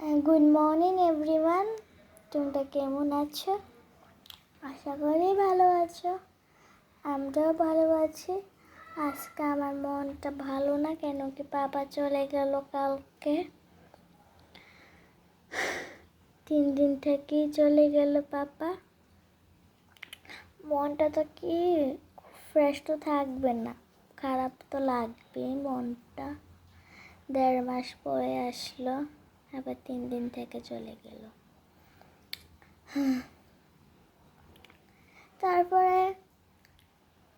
Good morning everyone, তোমরা কেমন আছো? আশা করি ভালো আছো। আমরাও ভালো আছি। আজকে আমার মনটা ভালো না, কেন কি বাবা চলে গেল কালকে। 3 দিন থেকেই চলে গেল বাবা। মনটা তো কি ফ্রেশ তো থাকবে না, খারাপ তো লাগবেই মনটা। 1.5 মাস পরে আসলো, আবার 3 দিন থেকে চলে গেল। তারপরে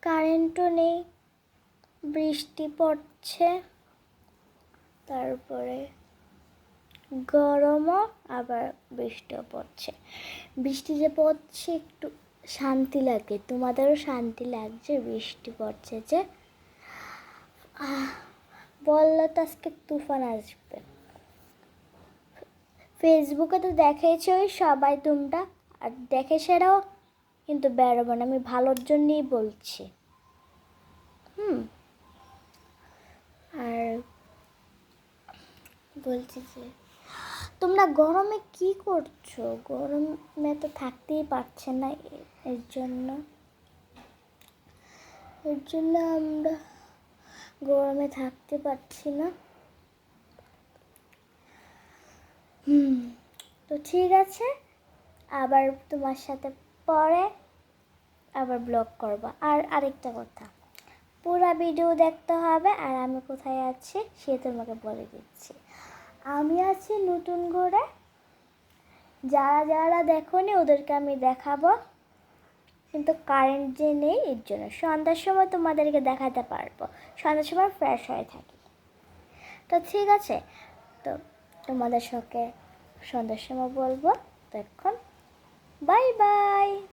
কারেন্টও নেই, বৃষ্টি পড়ছে, তারপরে গরমও, আবার বৃষ্টিও পড়ছে। বৃষ্টি যে পড়ছে একটু শান্তি লাগে, তোমাদেরও শান্তি লাগছে? বৃষ্টি পড়ছে যে বললো তো আজকে তুফান আসবে। ফেসবুকে তো দেখেছই সবাই তোমরা, আর দেখে সেরাও, কিন্তু বেরোবো না, আমি ভালোর জন্যই বলছি। আর বলছি যে তোমরা গরমে কি করছো? গরমে তো থাকতেই পারছে না, এর জন্য আমরা গরমে থাকতে পারছি না। তো ঠিক আছে, আবার তোমার সাথে পরে আবার ব্লগ করবো। আর আরেকটা কথা, পুরো ভিডিও দেখতে হবে, আর আমি কোথায় আছি সে তোমাকে বলে দিচ্ছি। আমি আছি নতুন ঘরে, যারা যারা দেখোনি ওদেরকে আমি দেখাবো, কিন্তু কারেন্ট যে নেই এর জন্য সন্ধ্যার সময় তোমাদেরকে দেখাতে পারবো। সন্ধ্যার সময় ফ্রেশ হয়ে থাকি। তো ঠিক আছে, তো তোমাদের সঙ্গে সন্ধ্যার সময় বলবো। তো এখন বাই বাই।